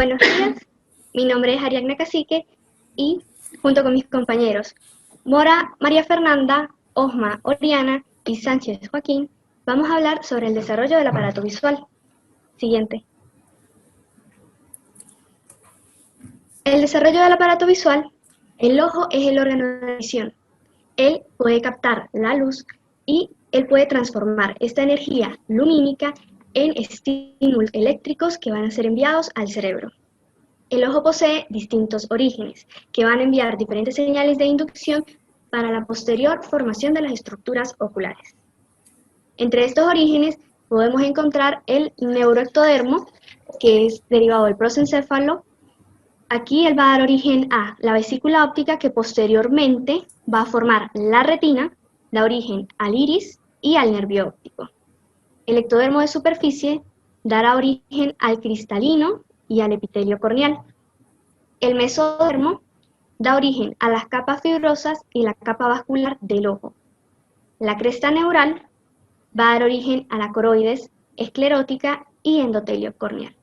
Buenos días, mi nombre es Ariadna Cacique y junto con mis compañeros Mora María Fernanda, Osma Oriana y Sánchez Joaquín vamos a hablar sobre el desarrollo del aparato visual. Siguiente. El desarrollo del aparato visual, el ojo es el órgano de visión. Él puede captar la luz y él puede transformar esta energía lumínica en estímulos eléctricos que van a ser enviados al cerebro. El ojo posee distintos orígenes, que van a enviar diferentes señales de inducción para la posterior formación de las estructuras oculares. Entre estos orígenes podemos encontrar el neuroectodermo, que es derivado del prosencéfalo. Aquí él va a dar origen a la vesícula óptica, que posteriormente va a formar la retina, da origen al iris y al nervio óptico. El ectodermo de superficie dará origen al cristalino y al epitelio corneal. El mesodermo da origen a las capas fibrosas y la capa vascular del ojo. La cresta neural va a dar origen a la coroides esclerótica y endotelio corneal.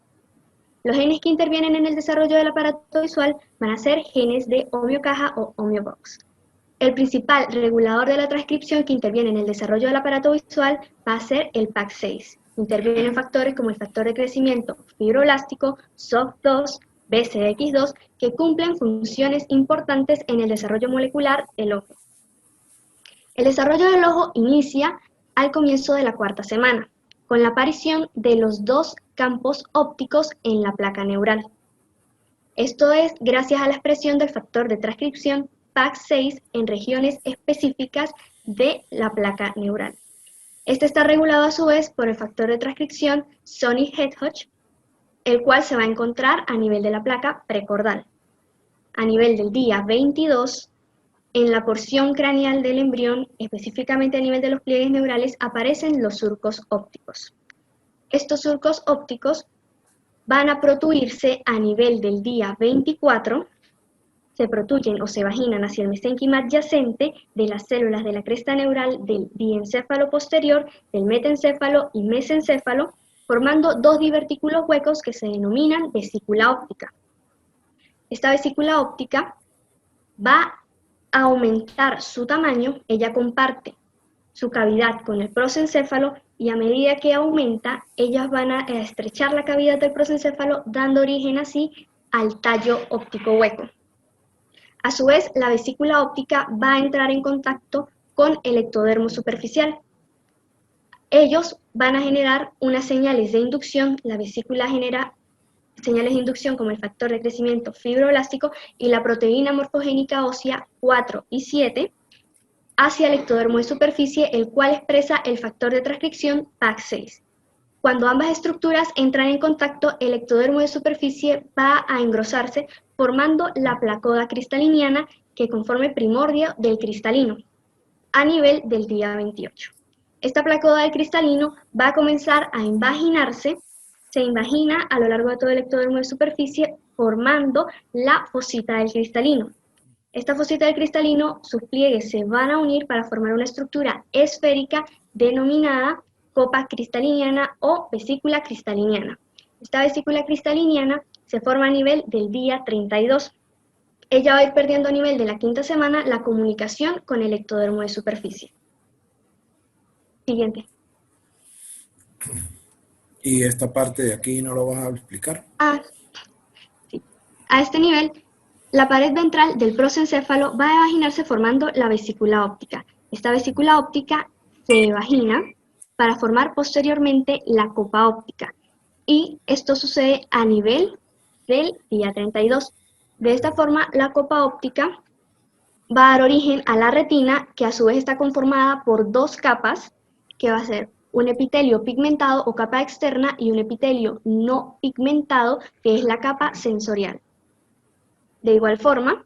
Los genes que intervienen en el desarrollo del aparato visual van a ser genes de homeocaja o homeobox. El principal regulador de la transcripción que interviene en el desarrollo del aparato visual va a ser el PAC6. Intervienen factores como el factor de crecimiento fibroblástico, SOF2, BCX2, que cumplen funciones importantes en el desarrollo molecular del ojo. El desarrollo del ojo inicia al comienzo de la cuarta semana, con la aparición de los dos campos ópticos en la placa neural. Esto es gracias a la expresión del factor de transcripción PAC6 en regiones específicas de la placa neural. Este está regulado a su vez por el factor de transcripción Sonic-Hedgehog, el cual se va a encontrar a nivel de la placa precordal. A nivel del día 22, en la porción craneal del embrión, específicamente a nivel de los pliegues neurales, aparecen los surcos ópticos. Estos surcos ópticos van a protuirse a nivel del día 24, se protuyen o se vaginan hacia el mesénquima adyacente de las células de la cresta neural del diencéfalo posterior, del metencéfalo y mesencéfalo, formando dos divertículos huecos que se denominan vesícula óptica. Esta vesícula óptica va a aumentar su tamaño, ella comparte su cavidad con el prosencéfalo y a medida que aumenta, ellas van a estrechar la cavidad del prosencéfalo, dando origen así al tallo óptico hueco. A su vez, la vesícula óptica va a entrar en contacto con el ectodermo superficial. Ellos van a generar unas señales de inducción, la vesícula genera señales de inducción como el factor de crecimiento fibroblástico y la proteína morfogénica ósea 4 y 7 hacia el ectodermo de superficie, el cual expresa el factor de transcripción PAC6. Cuando ambas estructuras entran en contacto, el ectodermo de superficie va a engrosarse formando la placoda cristaliniana que conforma el primordio del cristalino a nivel del día 28. Esta placoda del cristalino va a comenzar a invaginarse, se invagina a lo largo de todo el ectodermo de superficie formando la fosita del cristalino. Esta fosita del cristalino, sus pliegues se van a unir para formar una estructura esférica denominada copa cristaliniana o vesícula cristaliniana. Esta vesícula cristaliniana se forma a nivel del día 32. Ella va a ir perdiendo a nivel de la quinta semana la comunicación con el ectodermo de superficie. Siguiente. ¿Y esta parte de aquí no lo vas a explicar? Sí. A este nivel, la pared ventral del prosencéfalo va a evaginarse formando la vesícula óptica. Esta vesícula óptica se evagina para formar posteriormente la copa óptica. Y esto sucede a nivel del día 32. De esta forma, la copa óptica va a dar origen a la retina, que a su vez está conformada por dos capas, que va a ser un epitelio pigmentado o capa externa y un epitelio no pigmentado, que es la capa sensorial. De igual forma,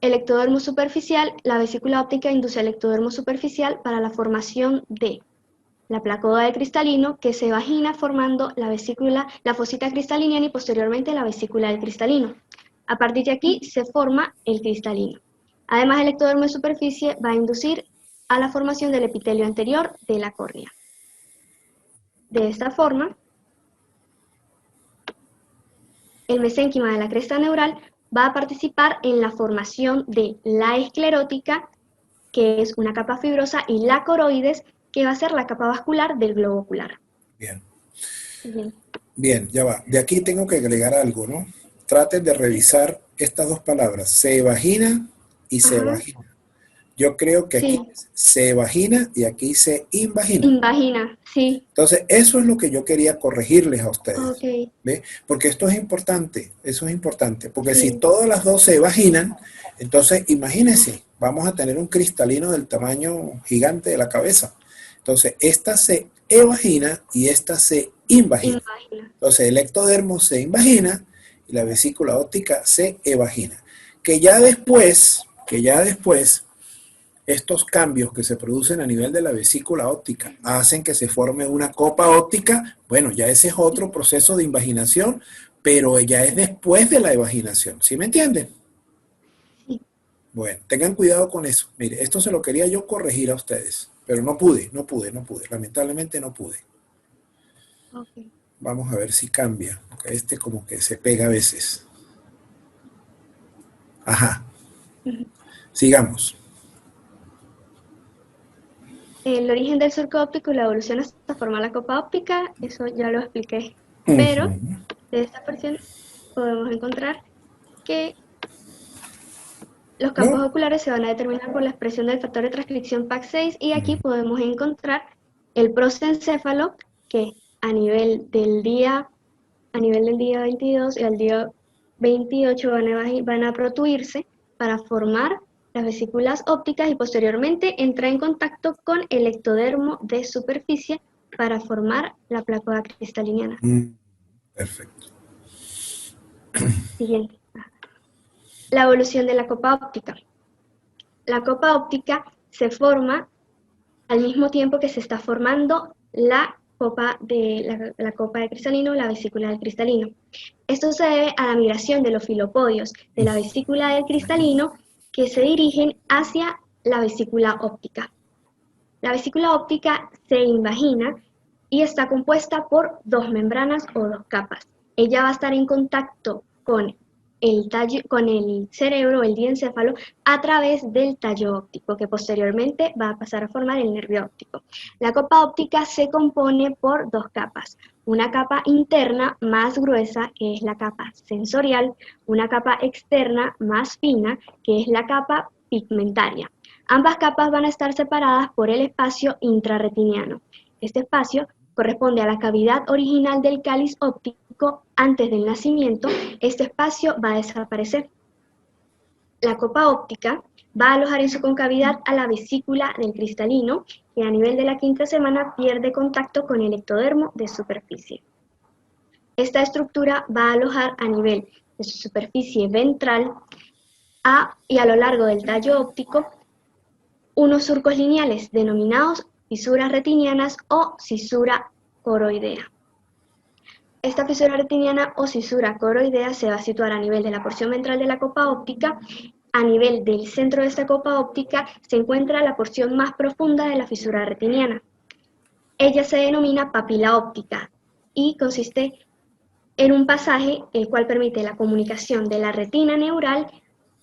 el ectodermo superficial, la vesícula óptica induce al ectodermo superficial para la formación de la placoda de cristalino, que se vagina formando la vesícula, la fosita cristaliniana y posteriormente la vesícula del cristalino. A partir de aquí se forma el cristalino. Además, el ectodermo de superficie va a inducir a la formación del epitelio anterior de la córnea. De esta forma, el mesénquima de la cresta neural va a participar en la formación de la esclerótica, que es una capa fibrosa, y la coroides, que va a ser la capa vascular del globo ocular. Bien. Bien. Bien, ya va. De aquí tengo que agregar algo, ¿no? Traten de revisar estas dos palabras, sevagina y Ajá. sevagina. Yo creo que aquí Sí. se vagina y aquí se invagina. Invagina, sí. Entonces, eso es lo que yo quería corregirles a ustedes. Ok. ¿Ve? Porque esto es importante, eso es importante. Porque si Sí. todas las dos se vaginan, entonces imagínense, vamos a tener un cristalino del tamaño gigante de la cabeza. Entonces, esta se evagina y esta se invagina. Invagina. Entonces, el ectodermo se invagina y la vesícula óptica se evagina. Que ya después, estos cambios que se producen a nivel de la vesícula óptica hacen que se forme una copa óptica. Bueno, ya ese es otro proceso de invaginación, pero ya es después de la evaginación. ¿Sí me entienden? Sí. Bueno, tengan cuidado con eso. Mire, esto se lo quería yo corregir a ustedes, pero no pude. Lamentablemente no pude. Ok. Vamos a ver si cambia. Porque este como que se pega a veces. Ajá. Sigamos. El origen del surco óptico y la evolución hasta formar la copa óptica, eso ya lo expliqué. Pero de esta porción podemos encontrar que los campos ¿No? oculares se van a determinar por la expresión del factor de transcripción PAC6, y aquí podemos encontrar el prosencéfalo, que a nivel del día 22 y al día 28 van a protuirse para formar las vesículas ópticas, y posteriormente entra en contacto con el ectodermo de superficie para formar la placa cristaliniana. Perfecto. Siguiente. La evolución de la copa óptica. La copa óptica se forma al mismo tiempo que se está formando la copa de cristalino, la vesícula del cristalino. Esto se debe a la migración de los filopodios de la vesícula del cristalino, que se dirigen hacia la vesícula óptica. La vesícula óptica se invagina y está compuesta por dos membranas o dos capas. Ella va a estar en contacto con el cerebro, el diencéfalo, a través del tallo óptico, que posteriormente va a pasar a formar el nervio óptico. La copa óptica se compone por dos capas: una capa interna más gruesa, que es la capa sensorial; una capa externa más fina, que es la capa pigmentaria. Ambas capas van a estar separadas por el espacio intrarretiniano. Este espacio corresponde a la cavidad original del cáliz óptico. Antes del nacimiento, este espacio va a desaparecer. La copa óptica va a alojar en su concavidad a la vesícula del cristalino, que a nivel de la quinta semana pierde contacto con el ectodermo de superficie. Esta estructura va a alojar a nivel de su superficie ventral y a lo largo del tallo óptico unos surcos lineales denominados fisuras retinianas o cisura coroidea. Esta fisura retiniana o cisura coroidea se va a situar a nivel de la porción ventral de la copa óptica. A nivel del centro de esta copa óptica se encuentra la porción más profunda de la fisura retiniana. Ella se denomina papila óptica y consiste en un pasaje el cual permite la comunicación de la retina neural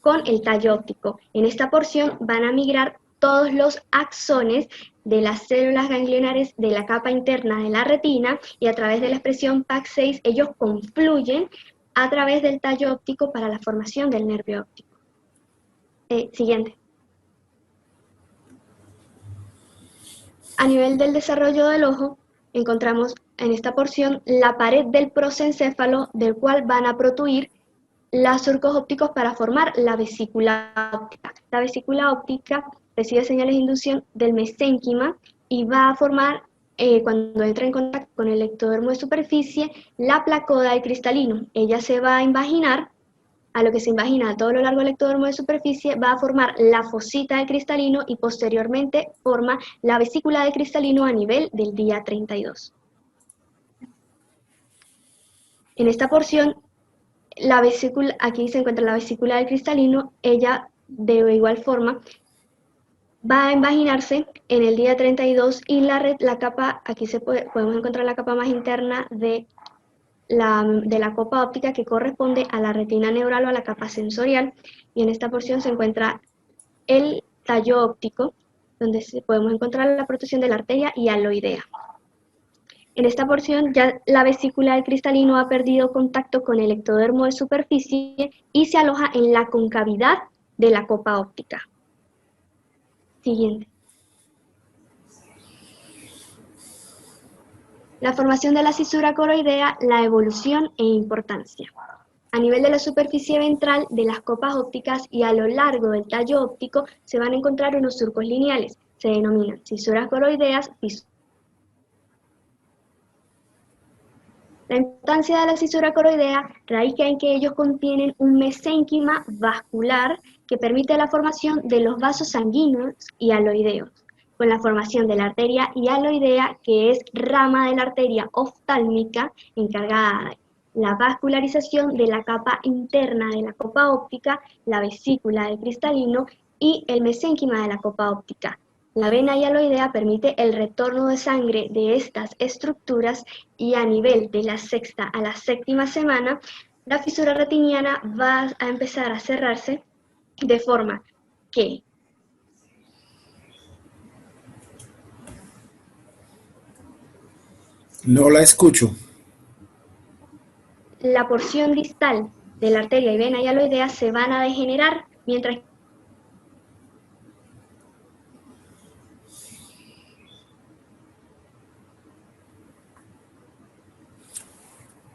con el tallo óptico. En esta porción van a migrar todos los axones de las células ganglionares de la capa interna de la retina, y a través de la expresión PAC6 ellos confluyen a través del tallo óptico para la formación del nervio óptico. Siguiente. A nivel del desarrollo del ojo, encontramos en esta porción la pared del prosencéfalo, del cual van a protuir los surcos ópticos para formar la vesícula óptica. La vesícula óptica recibe señales de inducción del mesénquima y va a formar, cuando entra en contacto con el ectodermo de superficie, la placoda del cristalino. Ella se va a invaginar. A lo que se invagina a todo lo largo del ectodermo de superficie, va a formar la fosita del cristalino y posteriormente forma la vesícula del cristalino a nivel del día 32. En esta porción, aquí se encuentra la vesícula del cristalino. Ella de igual forma va a invaginarse en el día 32 y la capa, aquí podemos encontrar la capa más interna de de la copa óptica que corresponde a la retina neural o a la capa sensorial, y en esta porción se encuentra el tallo óptico, donde podemos encontrar la protección de la arteria hialoidea. En esta porción ya la vesícula del cristalino ha perdido contacto con el ectodermo de superficie y se aloja en la concavidad de la copa óptica. Siguiente. La formación de la cisura coroidea, la evolución e importancia. A nivel de la superficie ventral de las copas ópticas y a lo largo del tallo óptico se van a encontrar unos surcos lineales. Se denominan cisuras coroideas. La importancia de la cisura coroidea radica en que ellos contienen un mesénquima vascular que permite la formación de los vasos sanguíneos hialoideos, con la formación de la arteria hialoidea, que es rama de la arteria oftálmica encargada de la vascularización de la capa interna de la copa óptica, la vesícula del cristalino y el mesénquima de la copa óptica. La vena hialoidea permite el retorno de sangre de estas estructuras y a nivel de la sexta a la séptima semana, la fisura retiniana va a empezar a cerrarse de forma que No la escucho. la porción distal de la arteria y vena hialoidea se van a degenerar, mientras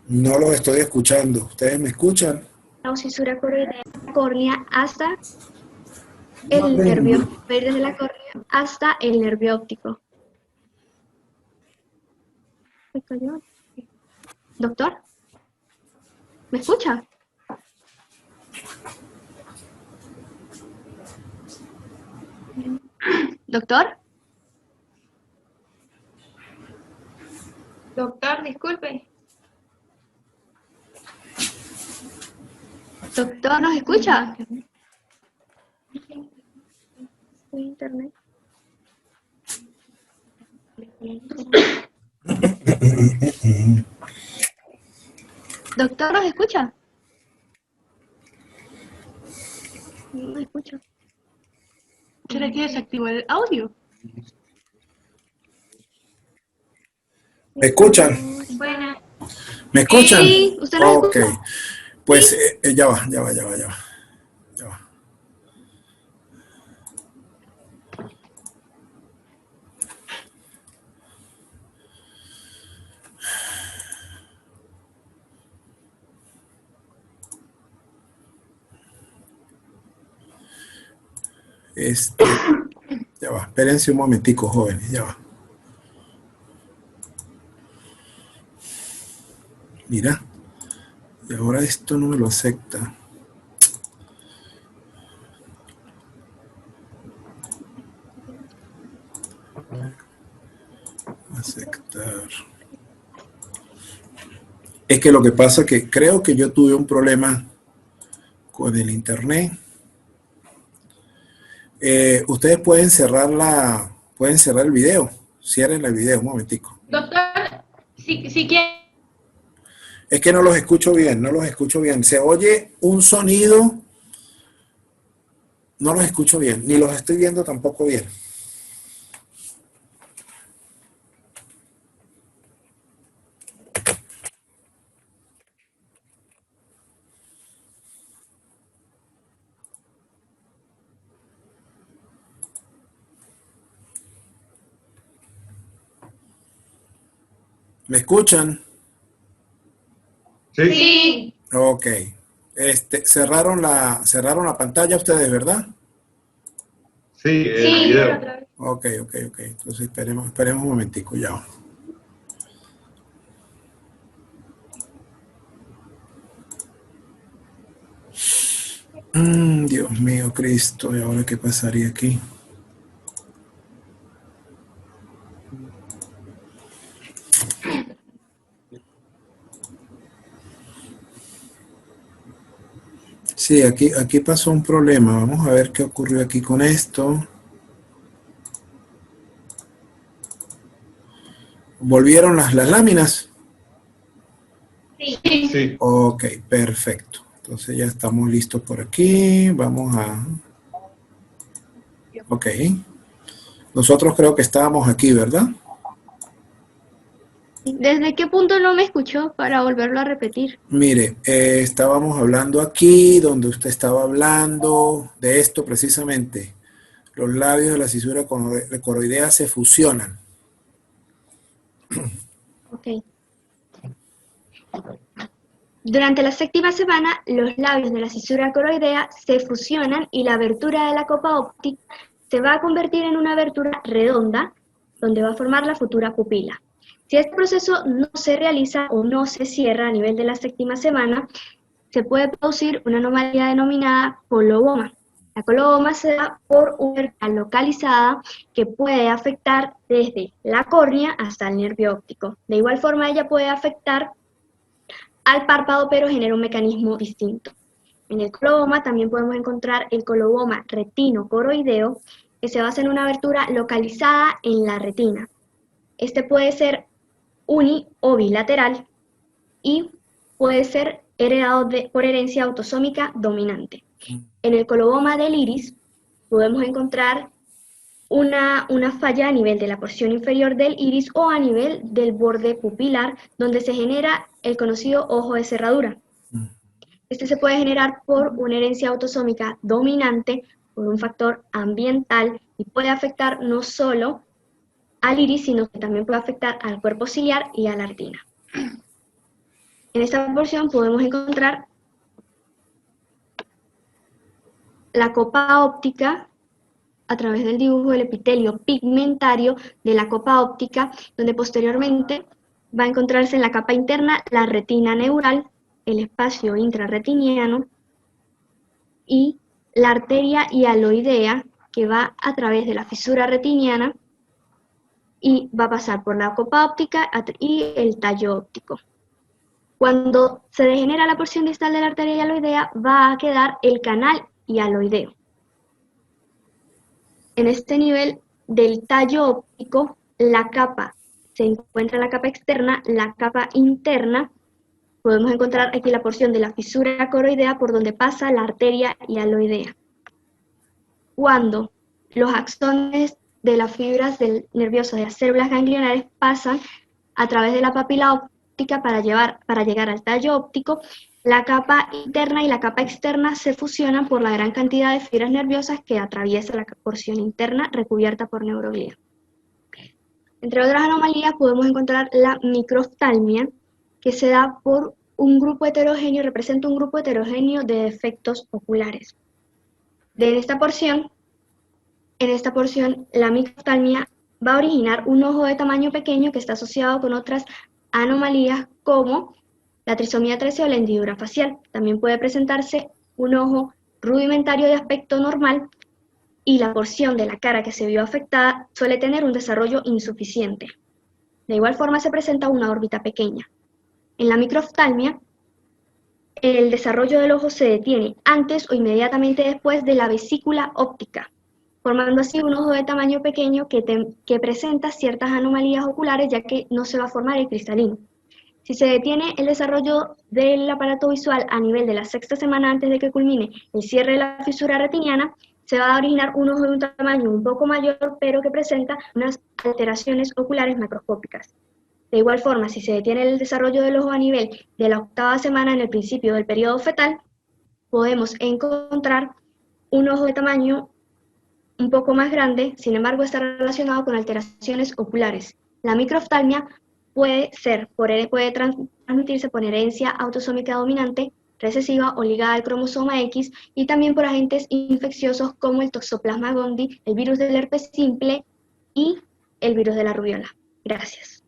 No los estoy escuchando. ¿Ustedes me escuchan? la fisura coroidea de la córnea hasta el nervio, va a ir desde la córnea hasta el nervio óptico. ¿Doctor? ¿Me escucha? ¿Doctor? Doctor, disculpe. Doctor, ¿nos escucha? Internet. Doctor, ¿nos escucha? No me escucha. ¿Será que desactivó el audio? ¿Me escuchan? Buena. ¿Me escuchan? Sí, ¿usted nos Ok. escucha? Pues ya va. Ya va. Espérense un momentico, jóvenes, ya va. Mira. Y ahora esto no me lo acepta. Aceptar. Es que lo que pasa es que creo que yo tuve un problema con el internet. Ustedes pueden cerrar el video. Cierren el video un momentico. Doctor, si quiere. Es que no los escucho bien. Se oye un sonido, no los escucho bien, ni los estoy viendo tampoco bien. ¿Me escuchan? Sí. Ok. Cerraron la pantalla ustedes, ¿verdad? Sí, el video. Ok. Entonces esperemos un momentico, ya. Dios mío, Cristo, ¿y ahora qué pasaría aquí? Sí, aquí pasó un problema. Vamos a ver qué ocurrió aquí con esto. ¿Volvieron las láminas? Sí. Sí. Ok, perfecto. Entonces ya estamos listos por aquí. Vamos a... Ok. Nosotros creo que estábamos aquí, ¿verdad? ¿Desde qué punto no me escuchó para volverlo a repetir? Mire, estábamos hablando aquí, donde usted estaba hablando de esto precisamente. Los labios de la cisura coroidea se fusionan. Ok. Durante la séptima semana, los labios de la cisura coroidea se fusionan y la abertura de la copa óptica se va a convertir en una abertura redonda, donde va a formar la futura pupila. Si este proceso no se realiza o no se cierra a nivel de la séptima semana, se puede producir una anomalía denominada coloboma. La coloboma se da por una abertura localizada que puede afectar desde la córnea hasta el nervio óptico. De igual forma, ella puede afectar al párpado, pero genera un mecanismo distinto. En el coloboma también podemos encontrar el coloboma retino-coroideo, que se basa en una abertura localizada en la retina. Este puede ser uni o bilateral y puede ser heredado por herencia autosómica dominante. En el coloboma del iris podemos encontrar una falla a nivel de la porción inferior del iris o a nivel del borde pupilar, donde se genera el conocido ojo de cerradura. Este se puede generar por una herencia autosómica dominante, por un factor ambiental, y puede afectar no solo al iris, sino que también puede afectar al cuerpo ciliar y a la retina. En esta porción podemos encontrar la copa óptica a través del dibujo del epitelio pigmentario de la copa óptica, donde posteriormente va a encontrarse en la capa interna la retina neural, el espacio intrarretiniano y la arteria hialoidea, que va a través de la fisura retiniana y va a pasar por la copa óptica y el tallo óptico. Cuando se degenera la porción distal de la arteria hialoidea, va a quedar el canal hialoideo. En este nivel del tallo óptico, la capa se encuentra la capa externa, la capa interna. Podemos encontrar aquí la porción de la fisura coroidea por donde pasa la arteria hialoidea. Cuando los axones de las fibras nerviosas de las células ganglionares pasan a través de la papila óptica para llegar al tallo óptico, la capa interna y la capa externa se fusionan por la gran cantidad de fibras nerviosas que atraviesa la porción interna recubierta por neuroglía. Entre otras anomalías podemos encontrar la microftalmia, que se da por un grupo heterogéneo, representa un grupo heterogéneo de defectos oculares. En esta porción, la microftalmia va a originar un ojo de tamaño pequeño que está asociado con otras anomalías como la trisomía 13 o la hendidura facial. También puede presentarse un ojo rudimentario de aspecto normal y la porción de la cara que se vio afectada suele tener un desarrollo insuficiente. De igual forma se presenta una órbita pequeña. En la microftalmia, el desarrollo del ojo se detiene antes o inmediatamente después de la vesícula óptica, formando así un ojo de tamaño pequeño que presenta ciertas anomalías oculares, ya que no se va a formar el cristalino. Si se detiene el desarrollo del aparato visual a nivel de la sexta semana antes de que culmine el cierre de la fisura retiniana, se va a originar un ojo de un tamaño un poco mayor, pero que presenta unas alteraciones oculares macroscópicas. De igual forma, si se detiene el desarrollo del ojo a nivel de la octava semana en el principio del periodo fetal, podemos encontrar un ojo de tamaño un poco más grande, sin embargo está relacionado con alteraciones oculares. La microftalmia puede transmitirse por herencia autosómica dominante, recesiva o ligada al cromosoma X, y también por agentes infecciosos como el Toxoplasma gondii, el virus del herpes simple y el virus de la rubiola. Gracias.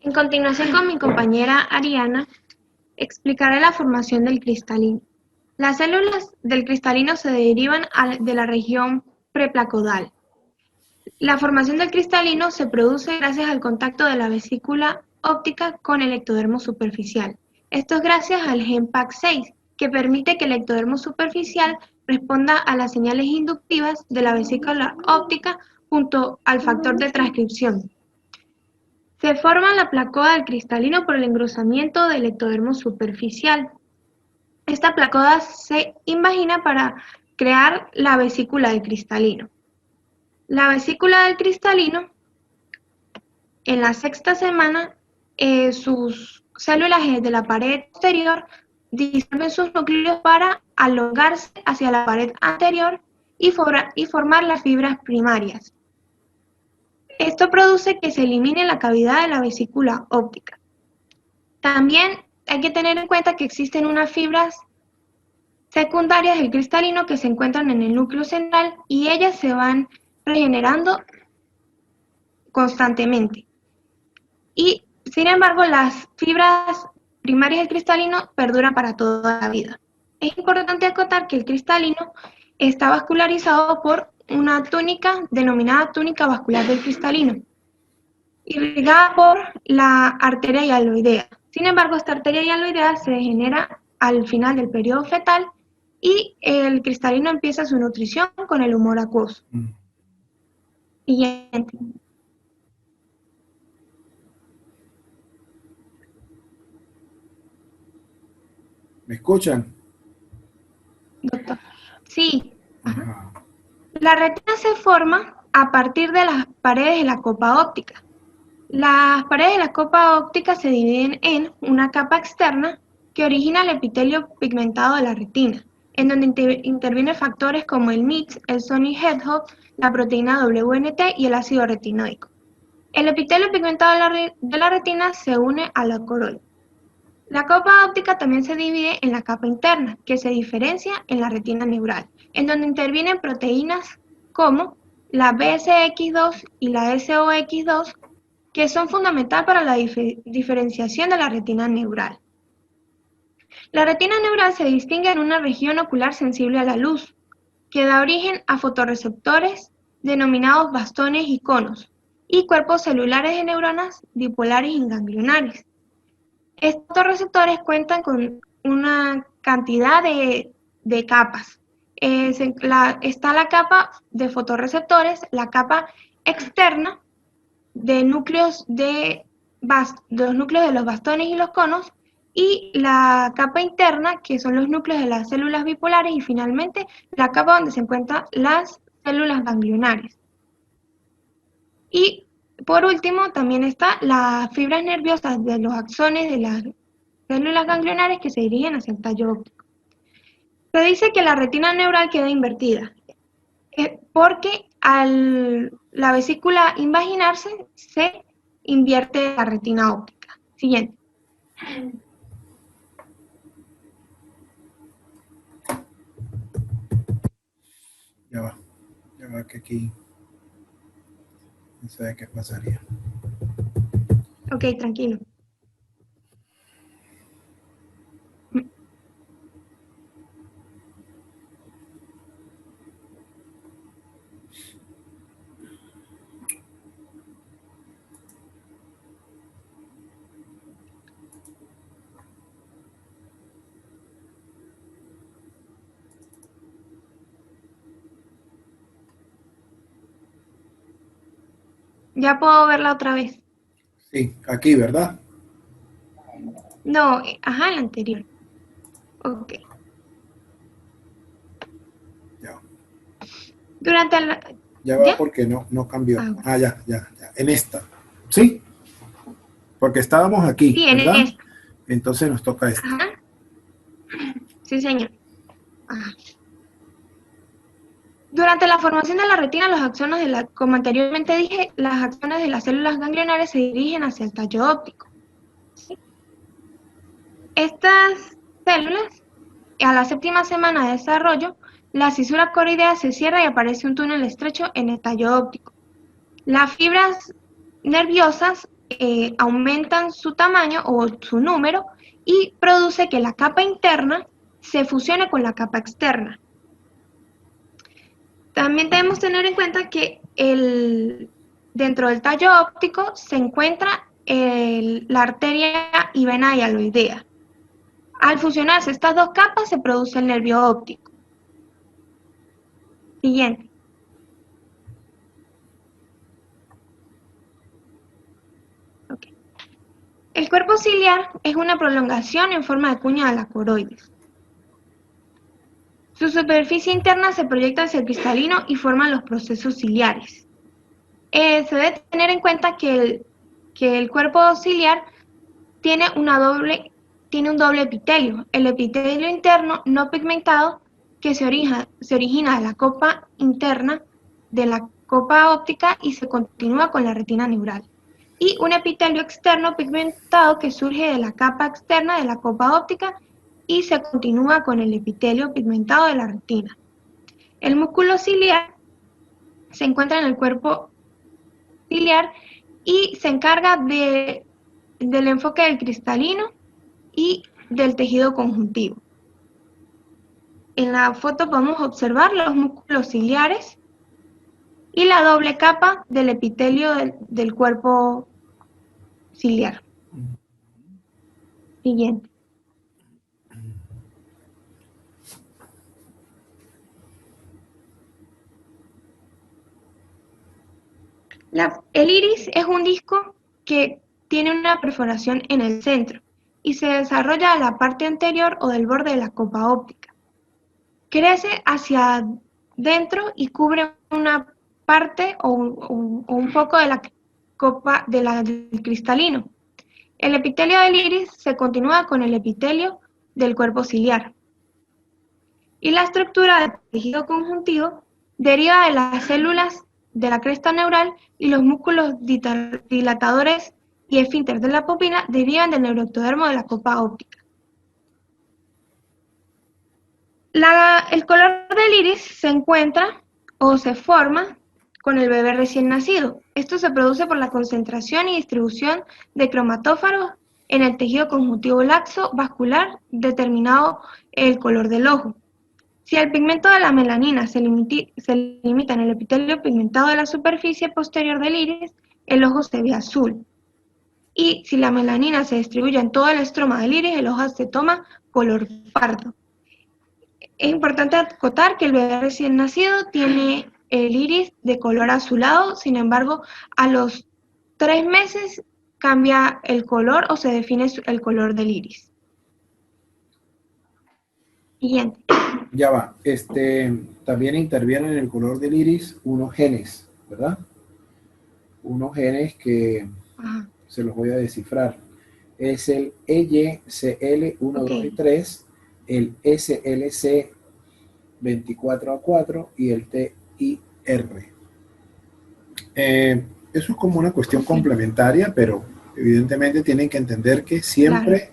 En continuación con mi compañera Ariana, explicaré la formación del cristalino. Las células del cristalino se derivan de la región preplacodal. La formación del cristalino se produce gracias al contacto de la vesícula óptica con el ectodermo superficial. Esto es gracias al gen PAC6, que permite que el ectodermo superficial responda a las señales inductivas de la vesícula óptica junto al factor de transcripción. Se forma la placoda del cristalino por el engrosamiento del ectodermo superficial. Esta placoda se invagina para crear la vesícula del cristalino. La vesícula del cristalino, en la sexta semana, sus células de la pared exterior disuelven sus núcleos para alongarse hacia la pared anterior y formar las fibras primarias. Esto produce que se elimine la cavidad de la vesícula óptica. También hay que tener en cuenta que existen unas fibras secundarias del cristalino que se encuentran en el núcleo central y ellas se van regenerando constantemente. Y, sin embargo, las fibras primarias del cristalino perduran para toda la vida. Es importante acotar que el cristalino está vascularizado por una túnica denominada túnica vascular del cristalino, irrigada por la arteria hialoidea. Sin embargo, esta arteria hialoidea se degenera al final del periodo fetal y el cristalino empieza su nutrición con el humor acuoso. Siguiente. ¿Me escuchan? Doctor. Sí. Ajá. La retina se forma a partir de las paredes de la copa óptica. Las paredes de la copa óptica se dividen en una capa externa que origina el epitelio pigmentado de la retina, en donde intervienen factores como el MITS, el Sony Hedgehog, la proteína WNT y el ácido retinoico. El epitelio pigmentado de la retina se une a la corola. La copa óptica también se divide en la capa interna, que se diferencia en la retina neural, en donde intervienen proteínas como la BSX2 y la SOX2, que son fundamental para la diferenciación de la retina neural. La retina neural se distingue en una región ocular sensible a la luz, que da origen a fotorreceptores denominados bastones y conos, y cuerpos celulares de neuronas dipolares y ganglionares. Estos receptores cuentan con una cantidad de capas. Está la capa de fotorreceptores, la capa externa de núcleos de los núcleos de los bastones y los conos, y la capa interna, que son los núcleos de las células bipolares, y finalmente la capa donde se encuentran las células ganglionares. Y por último, también están las fibras nerviosas de los axones de las células ganglionares que se dirigen hacia el tallo óptico. Se dice que la retina neural queda invertida, porque al la vesícula invaginarse se invierte la retina óptica. Siguiente. Ya va que aquí no sé qué pasaría. Ok, tranquilo. Ya puedo verla otra vez. Sí, aquí, ¿verdad? No, ajá, la anterior. Ok. Ya. Durante la... Ya va ¿Ya? porque no cambió. Ah, bueno. Ya. En esta. ¿Sí? Porque estábamos aquí, Sí, en ¿verdad? esta. Entonces nos toca esta. Ajá. Sí, señor. Ajá. Durante la formación de la retina, los axones como anteriormente dije, las axones de las células ganglionares se dirigen hacia el tallo óptico. ¿Sí? Estas células, a la séptima semana de desarrollo, la cisura coroidea se cierra y aparece un túnel estrecho en el tallo óptico. Las fibras nerviosas aumentan su tamaño o su número y produce que la capa interna se fusione con la capa externa. También debemos tener en cuenta que dentro del tallo óptico se encuentra la arteria y vena hialoidea. Al fusionarse estas dos capas se produce el nervio óptico. Siguiente. El cuerpo ciliar es una prolongación en forma de cuña de la coroides. Su superficie interna se proyecta hacia el cristalino y forman los procesos ciliares. Se debe tener en cuenta que el cuerpo ciliar tiene un doble epitelio. El epitelio interno no pigmentado que se origina de la copa interna de la copa óptica y se continúa con la retina neural. Y un epitelio externo pigmentado que surge de la capa externa de la copa óptica y se continúa con el epitelio pigmentado de la retina. El músculo ciliar se encuentra en el cuerpo ciliar y se encarga del enfoque del cristalino y del tejido conjuntivo. En la foto podemos observar los músculos ciliares y la doble capa del epitelio del cuerpo ciliar. Siguiente. El iris es un disco que tiene una perforación en el centro y se desarrolla a la parte anterior o del borde de la copa óptica. Crece hacia dentro y cubre una parte o un poco de la copa del cristalino. El epitelio del iris se continúa con el epitelio del cuerpo ciliar. Y la estructura del tejido conjuntivo deriva de las células de la cresta neural y los músculos dilatadores y esfínter de la pupila derivan del neuroectodermo de la copa óptica. El color del iris se encuentra o se forma con el bebé recién nacido. Esto se produce por la concentración y distribución de cromatóforos en el tejido conjuntivo laxo vascular, determinado el color del ojo. Si el pigmento de la melanina se limita en el epitelio pigmentado de la superficie posterior del iris, el ojo se ve azul. Y si la melanina se distribuye en todo el estroma del iris, el ojo se toma color pardo. Es importante acotar que el bebé recién nacido tiene el iris de color azulado, sin embargo, a los 3 meses cambia el color o se define el color del iris. Siguiente. Ya va. También intervienen en el color del iris unos genes, ¿verdad? Unos genes que se los voy a descifrar. Es el EYCL1, 2 y 3, el SLC24A4 y el TIR. Eso es como una cuestión complementaria, pero evidentemente tienen que entender que siempre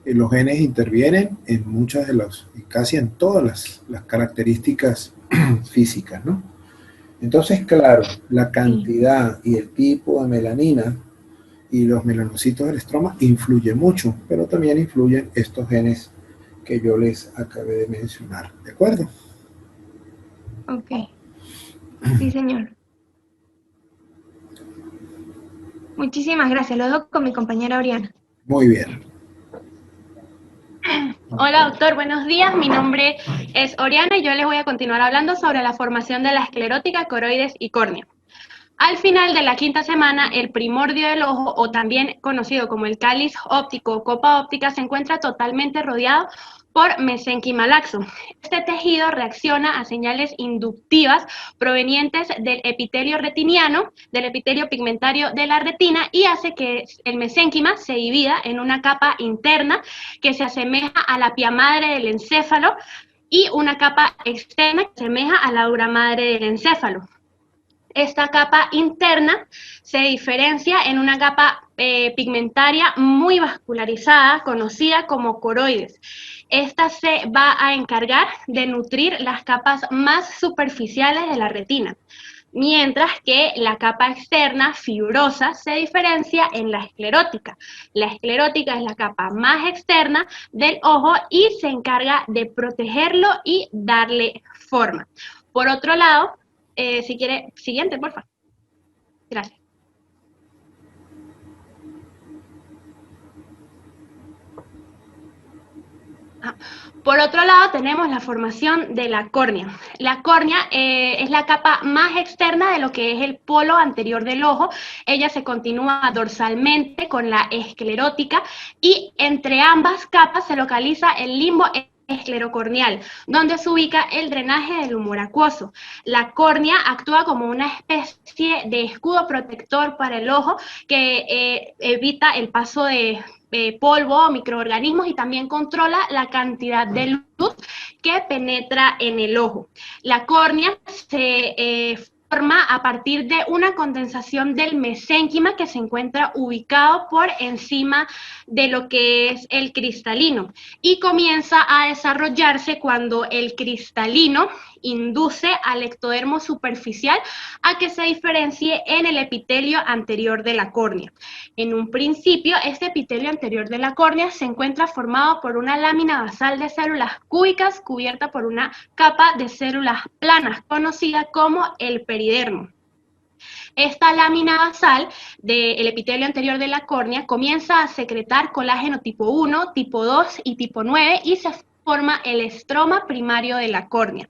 los genes intervienen en muchas de las, casi en todas las características físicas, ¿no? Entonces, claro, la cantidad y el tipo de melanina y los melanocitos del estroma influye mucho, pero también influyen estos genes que yo les acabé de mencionar, ¿de acuerdo? Ok. Sí, señor. Muchísimas gracias. Lo dejo con mi compañera Oriana. Muy bien. Hola doctor, buenos días. Mi nombre es Oriana y yo les voy a continuar hablando sobre la formación de la esclerótica, coroides y córnea. Al final de la quinta semana, el primordio del ojo, o también conocido como el cáliz óptico o copa óptica, se encuentra totalmente rodeado por mesénquima laxo. Este tejido reacciona a señales inductivas provenientes del epitelio retiniano, del epitelio pigmentario de la retina, y hace que el mesénquima se divida en una capa interna que se asemeja a la pía madre del encéfalo y una capa externa que se asemeja a la dura madre del encéfalo. Esta capa interna se diferencia en una capa pigmentaria muy vascularizada, conocida como coroides. Esta se va a encargar de nutrir las capas más superficiales de la retina, mientras que la capa externa, fibrosa, se diferencia en la esclerótica. La esclerótica es la capa más externa del ojo y se encarga de protegerlo y darle forma. Por otro lado, si quiere, siguiente, por favor. Gracias. Por otro lado, tenemos la formación de la córnea. La córnea es la capa más externa de lo que es el polo anterior del ojo. Ella se continúa dorsalmente con la esclerótica y entre ambas capas se localiza el limbo esclerocorneal, donde se ubica el drenaje del humor acuoso. La córnea actúa como una especie de escudo protector para el ojo que evita el paso de polvo, microorganismos y también controla la cantidad de luz que penetra en el ojo. La córnea se forma a partir de una condensación del mesénquima que se encuentra ubicado por encima de lo que es el cristalino y comienza a desarrollarse cuando el cristalino induce al ectodermo superficial a que se diferencie en el epitelio anterior de la córnea. En un principio, este epitelio anterior de la córnea se encuentra formado por una lámina basal de células cúbicas cubierta por una capa de células planas, conocida como el peridermo. Esta lámina basal del epitelio anterior de la córnea comienza a secretar colágeno tipo 1, tipo 2 y tipo 9 y se forma el estroma primario de la córnea.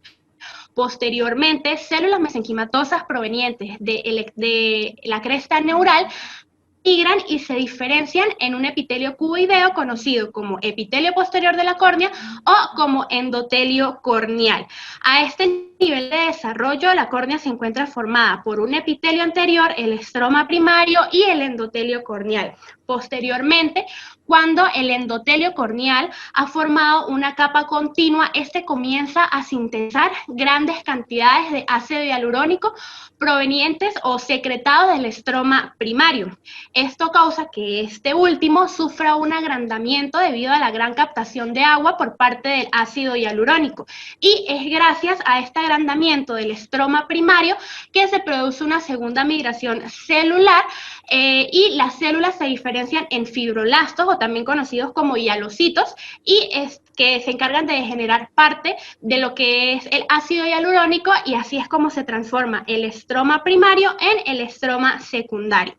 Posteriormente, células mesenquimatosas provenientes de la cresta neural migran y se diferencian en un epitelio cuboideo conocido como epitelio posterior de la córnea o como endotelio corneal. A este nivel de desarrollo, la córnea se encuentra formada por un epitelio anterior, el estroma primario y el endotelio corneal. Posteriormente, cuando el endotelio corneal ha formado una capa continua, este comienza a sintetizar grandes cantidades de ácido hialurónico provenientes o secretados del estroma primario. Esto causa que este último sufra un agrandamiento debido a la gran captación de agua por parte del ácido hialurónico. Y es gracias a este agrandamiento del estroma primario que se produce una segunda migración celular y las células se diferencian en fibroblastos o también conocidos como hialocitos y que se encargan de generar parte de lo que es el ácido hialurónico y así es como se transforma el estroma primario en el estroma secundario.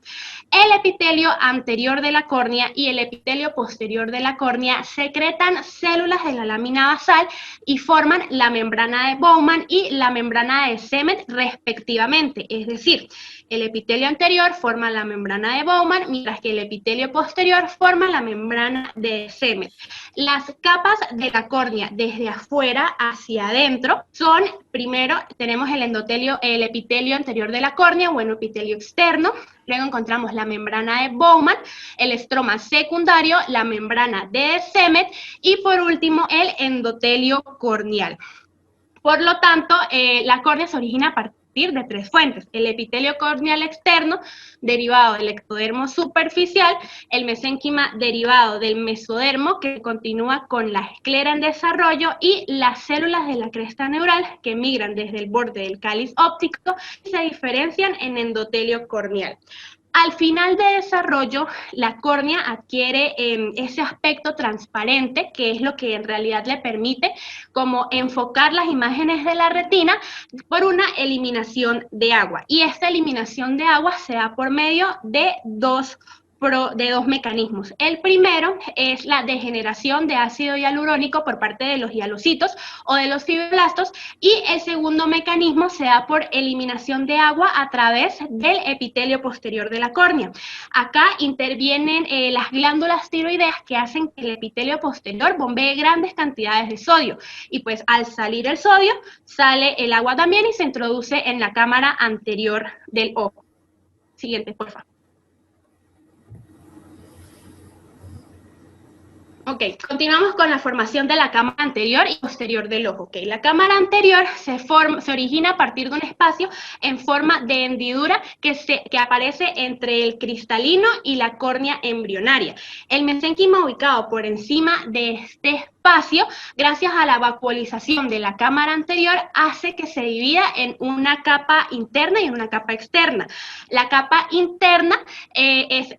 El epitelio anterior de la córnea y el epitelio posterior de la córnea secretan células de la lámina basal y forman la membrana de Bowman y la membrana de Semmet respectivamente, es decir, el epitelio anterior forma la membrana de Bowman, mientras que el epitelio posterior forma la membrana de Semmet. Las capas de la córnea desde afuera hacia adentro son, primero tenemos el epitelio anterior de la córnea, o epitelio externo, luego encontramos la membrana de Bowman, el estroma secundario, la membrana de Semmet y por último el endotelio corneal. Por lo tanto, la córnea se origina a partir de tres fuentes: el epitelio corneal externo, derivado del ectodermo superficial, el mesénquima derivado del mesodermo, que continúa con la esclera en desarrollo, y las células de la cresta neural, que migran desde el borde del cáliz óptico y se diferencian en endotelio corneal. Al final de desarrollo, la córnea adquiere ese aspecto transparente, que es lo que en realidad le permite como enfocar las imágenes de la retina por una eliminación de agua. Y esta eliminación de agua se da por medio de dos mecanismos. El primero es la degeneración de ácido hialurónico por parte de los hialocitos o de los fibroblastos, y el segundo mecanismo se da por eliminación de agua a través del epitelio posterior de la córnea. Acá intervienen las glándulas tiroideas que hacen que el epitelio posterior bombee grandes cantidades de sodio, y pues al salir el sodio, sale el agua también y se introduce en la cámara anterior del ojo. Siguiente, por favor. Ok, continuamos con la formación de la cámara anterior y posterior del ojo. Okay, la cámara anterior se origina a partir de un espacio en forma de hendidura que aparece entre el cristalino y la córnea embrionaria. El mesénquima ubicado por encima de este espacio, gracias a la vacuolización de la cámara anterior, hace que se divida en una capa interna y en una capa externa. La capa interna es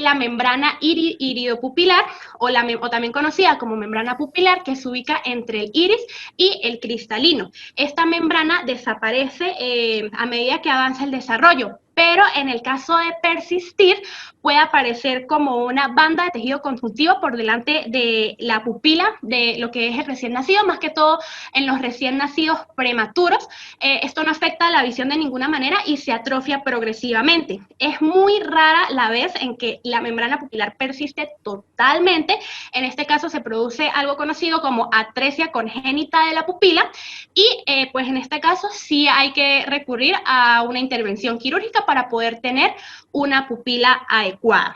la membrana iridopupilar o también conocida como membrana pupilar, que se ubica entre el iris y el cristalino. Esta membrana desaparece a medida que avanza el desarrollo. pero en el caso de persistir puede aparecer como una banda de tejido conjuntivo por delante de la pupila de lo que es el recién nacido, más que todo en los recién nacidos prematuros. Esto no afecta la visión de ninguna manera y se atrofia progresivamente. Es muy rara la vez en que la membrana pupilar persiste totalmente. En este caso se produce algo conocido como atresia congénita de la pupila y pues en este caso sí hay que recurrir a una intervención quirúrgica para poder tener una pupila adecuada.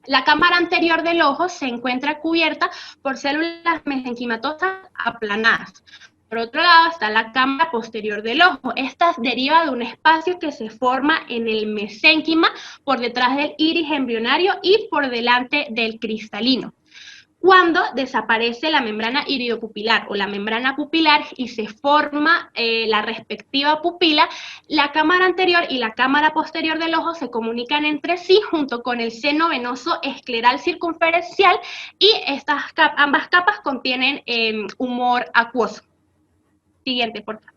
La cámara anterior del ojo se encuentra cubierta por células mesenquimatosas aplanadas. Por otro lado está la cámara posterior del ojo. Esta deriva de un espacio que se forma en el mesénquima por detrás del iris embrionario y por delante del cristalino. Cuando desaparece la membrana iridopupilar o la membrana pupilar y se forma la respectiva pupila, la cámara anterior y la cámara posterior del ojo se comunican entre sí junto con el seno venoso escleral circunferencial y ambas capas contienen humor acuoso. Siguiente, por favor.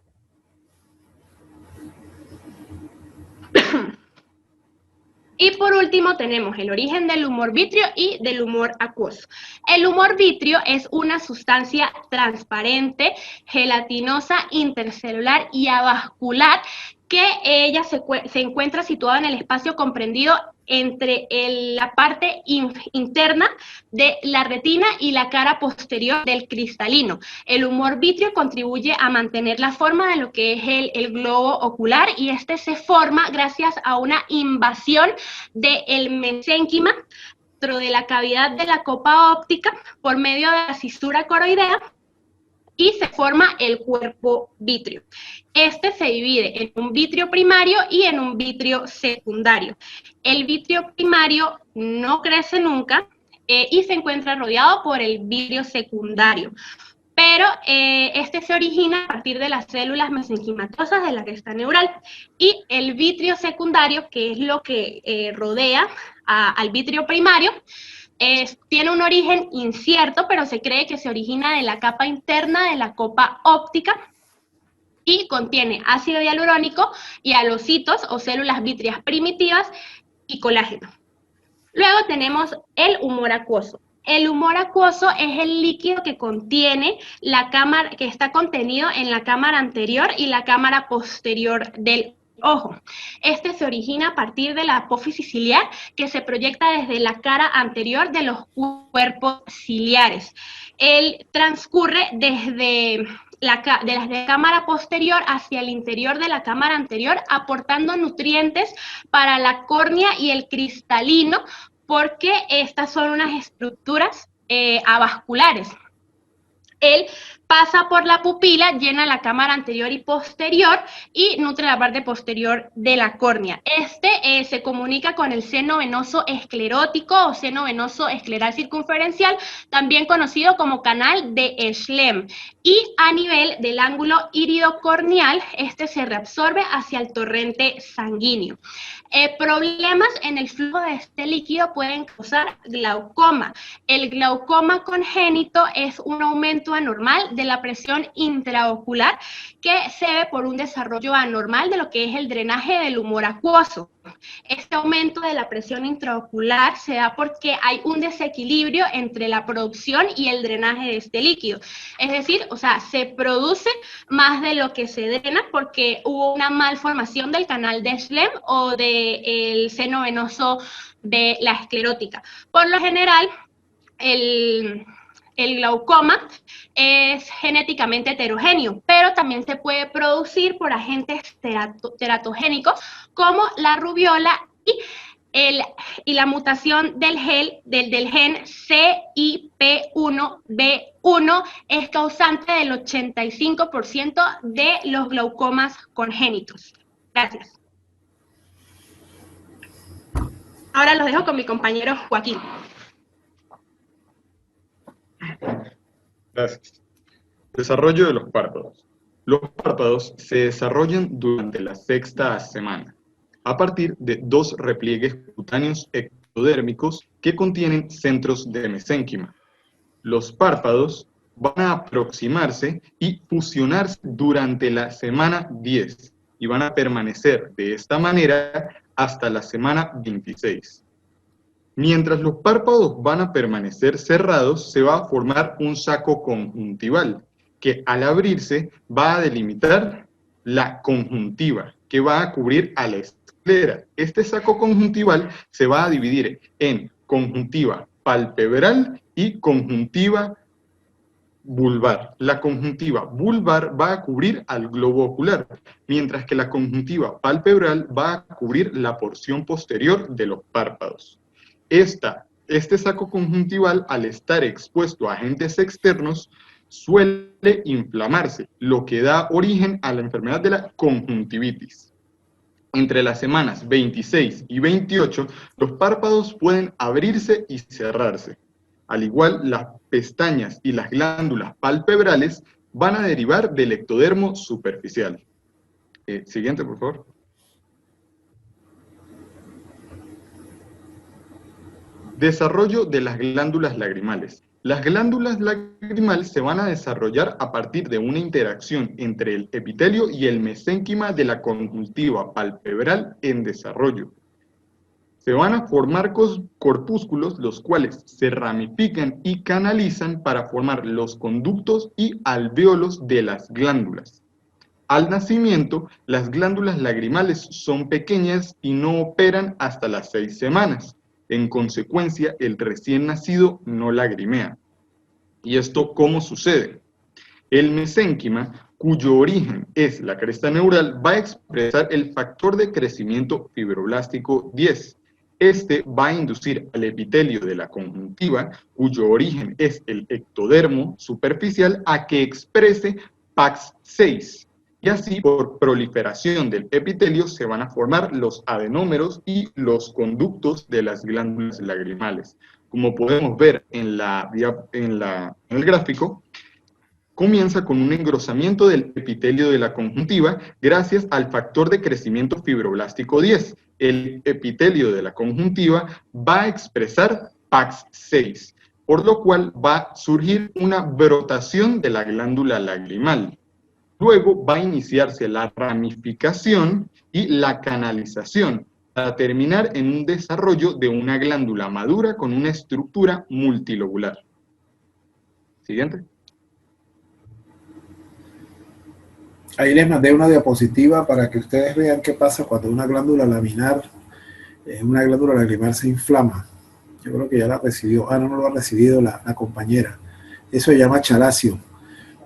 Y por último tenemos el origen del humor vítreo y del humor acuoso. El humor vítreo es una sustancia transparente, gelatinosa, intercelular y avascular que ella se encuentra situada en el espacio comprendido entre la parte interna de la retina y la cara posterior del cristalino. El humor vítreo contribuye a mantener la forma de lo que es el globo ocular y este se forma gracias a una invasión del mesénquima dentro de la cavidad de la copa óptica por medio de la cisura coroidea y se forma el cuerpo vítreo. Este se divide en un vítreo primario y en un vítreo secundario. El vítreo primario no crece nunca y se encuentra rodeado por el vítreo secundario. Pero este se origina a partir de las células mesenquimatosas de la cresta neural. Y el vítreo secundario, que es lo que rodea al vítreo primario, tiene un origen incierto, pero se cree que se origina de la capa interna de la copa óptica y contiene ácido hialurónico y halocitos o células vítreas primitivas y colágeno. Luego tenemos el humor acuoso. El humor acuoso es el líquido que contiene la cámara, que está contenido en la cámara anterior y la cámara posterior del ojo. Este se origina a partir de la apófisis ciliar que se proyecta desde la cara anterior de los cuerpos ciliares. Él transcurre desde la cámara posterior hacia el interior de la cámara anterior, aportando nutrientes para la córnea y el cristalino, porque estas son unas estructuras avasculares. Él pasa por la pupila, llena la cámara anterior y posterior y nutre la parte posterior de la córnea. Este se comunica con el seno venoso esclerótico o seno venoso escleral circunferencial, también conocido como canal de Schlemm. Y a nivel del ángulo iridocorneal, este se reabsorbe hacia el torrente sanguíneo. Problemas en el flujo de este líquido pueden causar glaucoma. El glaucoma congénito es un aumento anormal de la presión intraocular que se ve por un desarrollo anormal de lo que es el drenaje del humor acuoso. Este aumento de la presión intraocular se da porque hay un desequilibrio entre la producción y el drenaje de este líquido. Es decir, o sea, se produce más de lo que se drena porque hubo una malformación del canal de Schlemm o del seno venoso de la esclerótica. Por lo general, el glaucoma es genéticamente heterogéneo, pero también se puede producir por agentes teratogénicos como la rubiola y la mutación del gen CIP1B1 es causante del 85% de los glaucomas congénitos. Gracias. Ahora los dejo con mi compañero Joaquín. Gracias. Desarrollo de los párpados. Los párpados se desarrollan durante la sexta semana, a partir de dos repliegues cutáneos ectodérmicos que contienen centros de mesénquima. Los párpados van a aproximarse y fusionarse durante la semana 10, y van a permanecer de esta manera hasta la semana 26. Mientras los párpados van a permanecer cerrados, se va a formar un saco conjuntival, que al abrirse va a delimitar la conjuntiva, que va a cubrir a la esclera. Este saco conjuntival se va a dividir en conjuntiva palpebral y conjuntiva vulvar. La conjuntiva vulvar va a cubrir al globo ocular, mientras que la conjuntiva palpebral va a cubrir la porción posterior de los párpados. Este saco conjuntival, al estar expuesto a agentes externos, suele inflamarse, lo que da origen a la enfermedad de la conjuntivitis. Entre las semanas 26 y 28, los párpados pueden abrirse y cerrarse. Al igual, las pestañas y las glándulas palpebrales van a derivar del ectodermo superficial. Siguiente, por favor. Desarrollo de las glándulas lagrimales. Las glándulas lagrimales se van a desarrollar a partir de una interacción entre el epitelio y el mesénquima de la conjuntiva palpebral en desarrollo. Se van a formar corpúsculos, los cuales se ramifican y canalizan para formar los conductos y alvéolos de las glándulas. Al nacimiento, las glándulas lagrimales son pequeñas y no operan hasta las 6 semanas. En consecuencia, el recién nacido no lagrimea. ¿Y esto cómo sucede? El mesénquima, cuyo origen es la cresta neural, va a expresar el factor de crecimiento fibroblástico 10. Este va a inducir al epitelio de la conjuntiva, cuyo origen es el ectodermo superficial, a que exprese PAX6. Y así, por proliferación del epitelio, se van a formar los adenómeros y los conductos de las glándulas lagrimales. Como podemos ver en el gráfico, comienza con un engrosamiento del epitelio de la conjuntiva gracias al factor de crecimiento fibroblástico 10. El epitelio de la conjuntiva va a expresar PAX6, por lo cual va a surgir una brotación de la glándula lagrimal. Luego va a iniciarse la ramificación y la canalización, para terminar en un desarrollo de una glándula madura con una estructura multilobular. Siguiente. Ahí les mandé una diapositiva para que ustedes vean qué pasa cuando una glándula lagrimal se inflama. Yo creo que ya la recibió. No lo ha recibido la compañera. Eso se llama chalacio.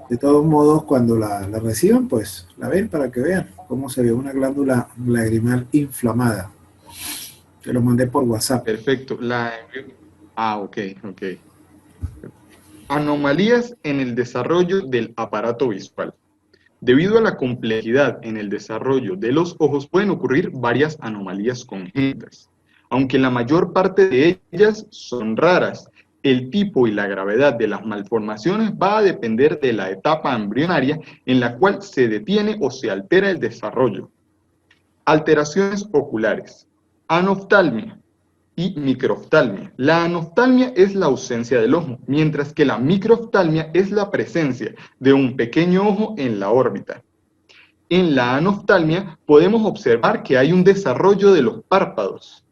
De todos modos, cuando la reciban, pues la ven para que vean cómo se ve una glándula lagrimal inflamada. Te lo mandé por WhatsApp. Perfecto. Ok. Anomalías en el desarrollo del aparato visual. Debido a la complejidad en el desarrollo de los ojos, pueden ocurrir varias anomalías congénitas. Aunque la mayor parte de ellas son raras, el tipo y la gravedad de las malformaciones va a depender de la etapa embrionaria en la cual se detiene o se altera el desarrollo. Alteraciones oculares, anoftalmia y microftalmia. La anoftalmia es la ausencia del ojo, mientras que la microftalmia es la presencia de un pequeño ojo en la órbita. En la anoftalmia podemos observar que hay un desarrollo de los párpados,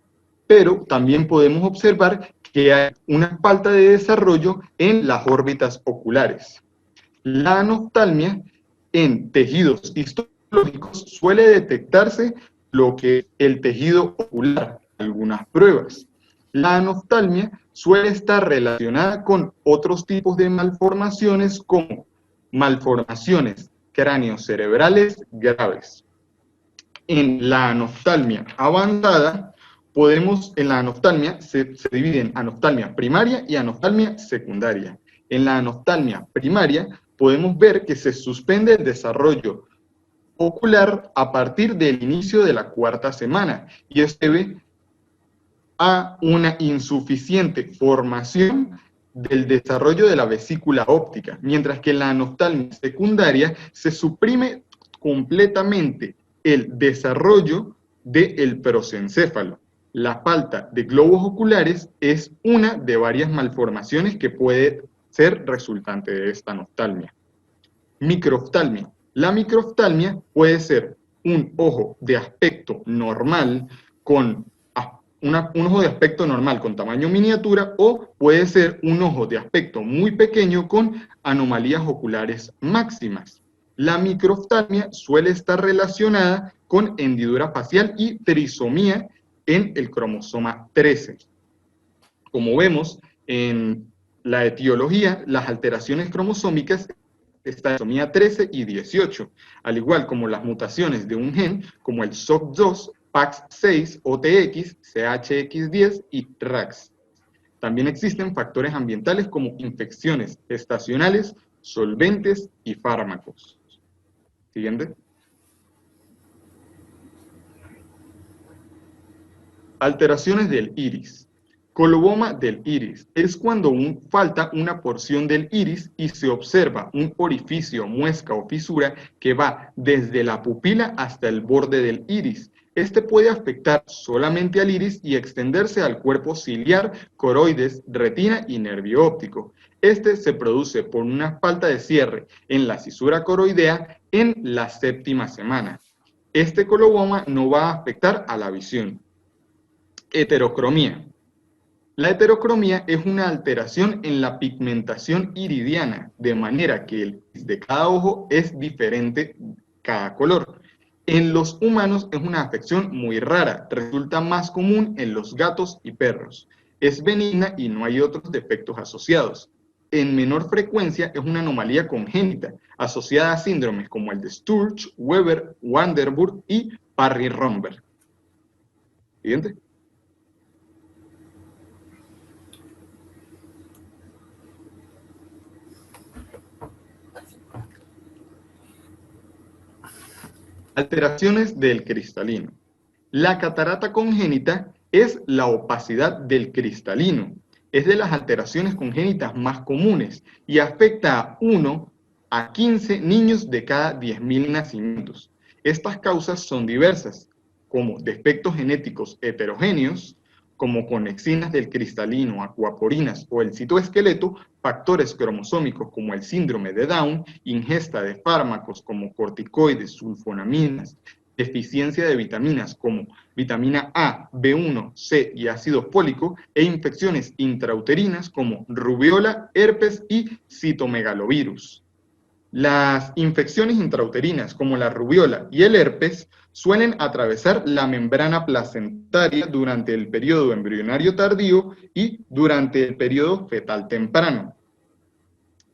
pero también podemos observar que hay una falta de desarrollo en las órbitas oculares. La anoftalmia en tejidos histológicos suele detectarse lo que es el tejido ocular, algunas pruebas. La anoftalmia suele estar relacionada con otros tipos de malformaciones como malformaciones cráneocerebrales graves. En la anoftalmia avanzada, en la anoftalmia se divide en anoftalmia primaria y anoftalmia secundaria. En la anoftalmia primaria podemos ver que se suspende el desarrollo ocular a partir del inicio de la 4ª semana y esto debe a una insuficiente formación del desarrollo de la vesícula óptica, mientras que en la anoftalmia secundaria se suprime completamente el desarrollo del prosencéfalo. La falta de globos oculares es una de varias malformaciones que puede ser resultante de esta anoftalmia. Microftalmia. La microftalmia puede ser un ojo de aspecto normal con un ojo de aspecto normal con tamaño miniatura, o puede ser un ojo de aspecto muy pequeño con anomalías oculares máximas. La microftalmia suele estar relacionada con hendidura facial y trisomía en el cromosoma 13. Como vemos en la etiología, las alteraciones cromosómicas están en trisomía 13 y 18, al igual como las mutaciones de un gen como el SOC2, PAX6, OTX, CHX10 y TRAX. También existen factores ambientales como infecciones estacionales, solventes y fármacos. Siguiente. Alteraciones del iris. Coloboma del iris es cuando falta una porción del iris y se observa un orificio, muesca o fisura que va desde la pupila hasta el borde del iris. Este puede afectar solamente al iris y extenderse al cuerpo ciliar, coroides, retina y nervio óptico. Este se produce por una falta de cierre en la cisura coroidea en la 7ª semana. Este coloboma no va a afectar a la visión. Heterocromía. La heterocromía es una alteración en la pigmentación iridiana, de manera que el iris de cada ojo es diferente cada color. En los humanos es una afección muy rara, resulta más común en los gatos y perros. Es benigna y no hay otros defectos asociados. En menor frecuencia es una anomalía congénita, asociada a síndromes como el de Sturge, Weber, Vanderburg y Parry-Romberg. Siguiente. Alteraciones del cristalino. La catarata congénita es la opacidad del cristalino. Es de las alteraciones congénitas más comunes y afecta a 1 a 15 niños de cada 10.000 nacimientos. Estas causas son diversas, como defectos genéticos heterogéneos, como conexinas del cristalino, acuaporinas o el citoesqueleto, factores cromosómicos como el síndrome de Down, ingesta de fármacos como corticoides, sulfonaminas, deficiencia de vitaminas como vitamina A, B1, C y ácido fólico, e infecciones intrauterinas como rubiola, herpes y citomegalovirus. Las infecciones intrauterinas como la rubiola y el herpes suelen atravesar la membrana placentaria durante el periodo embrionario tardío y durante el periodo fetal temprano.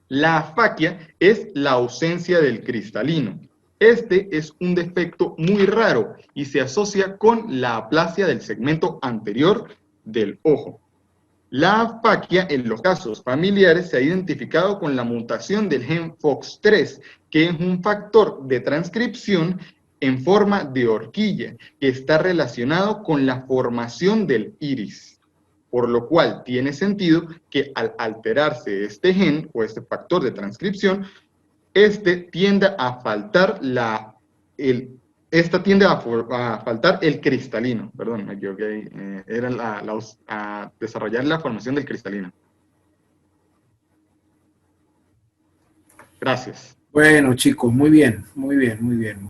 La afaquia es la ausencia del cristalino. Este es un defecto muy raro y se asocia con la aplasia del segmento anterior del ojo. La afaquia en los casos familiares se ha identificado con la mutación del gen FOX3, que es un factor de transcripción en forma de horquilla, que está relacionado con la formación del iris. Por lo cual tiene sentido que al alterarse este gen o este factor de transcripción, tiende a faltar el cristalino, perdón, me equivoqué, era a desarrollar la formación del cristalino. Gracias. Bueno, chicos, muy bien, muy bien, muy bien.